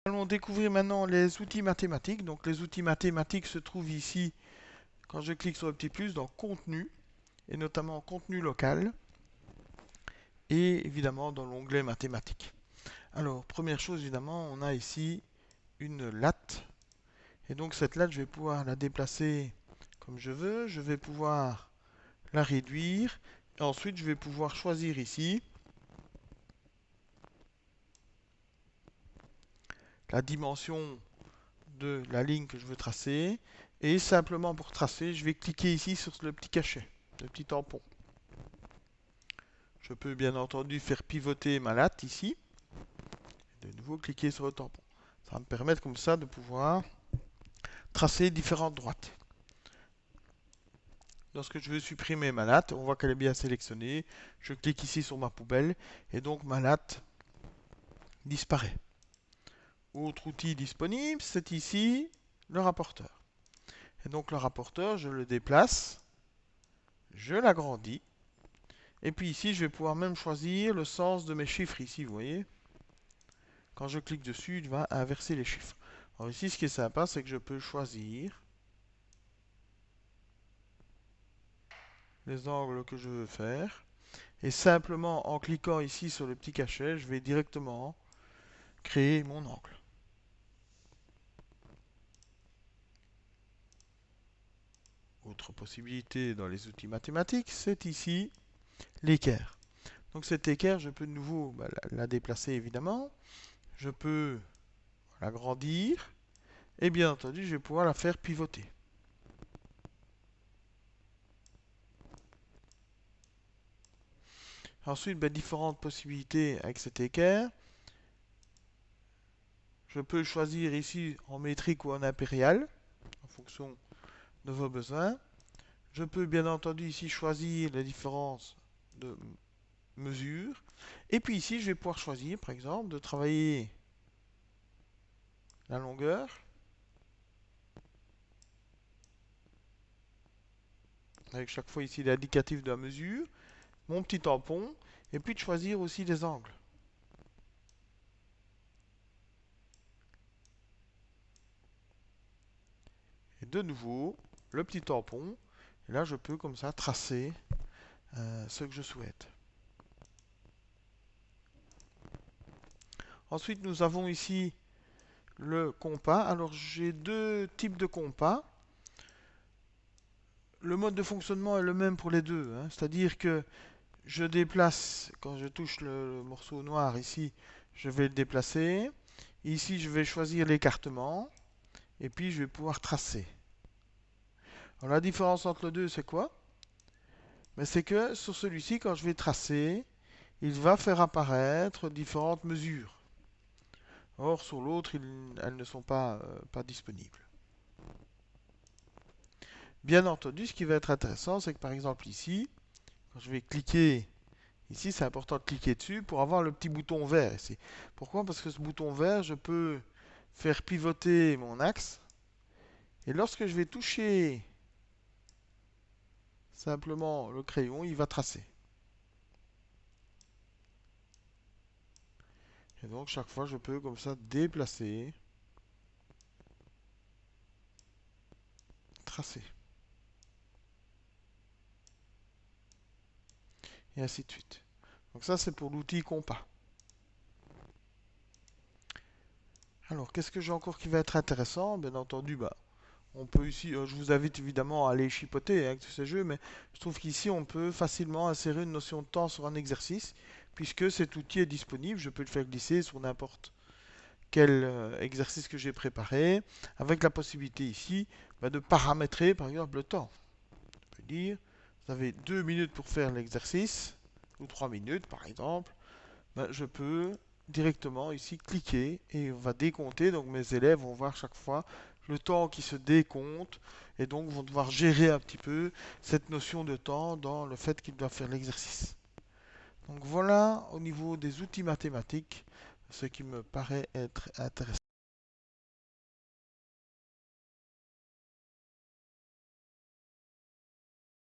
Nous allons découvrir maintenant les outils mathématiques. Donc les outils mathématiques se trouvent ici, quand je clique sur le petit plus, dans Contenu, et notamment Contenu local, et évidemment dans l'onglet Mathématiques. Alors, première chose, évidemment, on a ici une latte. Et donc cette latte, je vais pouvoir la déplacer comme je veux. Je vais pouvoir la réduire. Et ensuite, je vais pouvoir choisir ici la dimension de la ligne que je veux tracer. Et simplement pour tracer, je vais cliquer ici sur le petit cachet, le petit tampon. Je peux bien entendu faire pivoter ma latte ici. Et de nouveau cliquer sur le tampon. Ça va me permettre comme ça de pouvoir tracer différentes droites. Lorsque je veux supprimer ma latte, on voit qu'elle est bien sélectionnée. Je clique ici sur ma poubelle et donc ma latte disparaît. Autre outil disponible, c'est ici le rapporteur. Et donc le rapporteur, je le déplace, je l'agrandis. Et puis ici, je vais pouvoir même choisir le sens de mes chiffres ici, vous voyez. Quand je clique dessus, il va inverser les chiffres. Alors ici, ce qui est sympa, c'est que je peux choisir les angles que je veux faire. Et simplement en cliquant ici sur le petit cachet, je vais directement créer mon angle. Autre possibilité dans les outils mathématiques, c'est ici l'équerre. Donc cet équerre, je peux de nouveau la déplacer évidemment. Je peux l'agrandir. Et bien entendu, je vais pouvoir la faire pivoter. Ensuite, différentes possibilités avec cet équerre. Je peux choisir ici en métrique ou en impérial, en fonction de vos besoins. Je peux bien entendu ici choisir les différences de mesures. Et puis ici, je vais pouvoir choisir, par exemple, de travailler la longueur. Avec chaque fois ici l'indicatif de la mesure, mon petit tampon, et puis de choisir aussi les angles. Et de nouveau, le petit tampon, et là je peux comme ça tracer ce que je souhaite. Ensuite, nous avons ici le compas. Alors j'ai deux types de compas. Le mode de fonctionnement est le même pour les deux, hein. C'est-à-dire que je déplace, quand je touche le morceau noir ici, je vais le déplacer. Ici, je vais choisir l'écartement. Et puis, je vais pouvoir tracer. Alors, la différence entre les deux, c'est quoi? Mais c'est que sur celui-ci, quand je vais tracer, il va faire apparaître différentes mesures. Or, sur l'autre, elles ne sont pas disponibles. Bien entendu, ce qui va être intéressant, c'est que par exemple ici, quand je vais cliquer ici, c'est important de cliquer dessus pour avoir le petit bouton vert ici. Pourquoi? Parce que ce bouton vert, je peux faire pivoter mon axe. Et lorsque je vais toucher simplement le crayon, il va tracer. Et donc chaque fois, je peux comme ça déplacer, tracer. Et ainsi de suite. Donc ça, c'est pour l'outil compas. Alors, qu'est-ce que j'ai encore qui va être intéressant? Bien entendu, on peut ici, je vous invite évidemment à aller chipoter avec tous ces jeux, mais je trouve qu'ici, on peut facilement insérer une notion de temps sur un exercice, puisque cet outil est disponible. Je peux le faire glisser sur n'importe quel exercice que j'ai préparé, avec la possibilité ici de paramétrer, par exemple, le temps. Je peux dire, vous avez 2 minutes pour faire l'exercice, ou 3 minutes, par exemple. Je peux directement ici cliquer et on va décompter. Donc mes élèves vont voir chaque fois le temps qui se décompte et donc vont devoir gérer un petit peu cette notion de temps dans le fait qu'ils doivent faire l'exercice. Donc voilà au niveau des outils mathématiques ce qui me paraît être intéressant.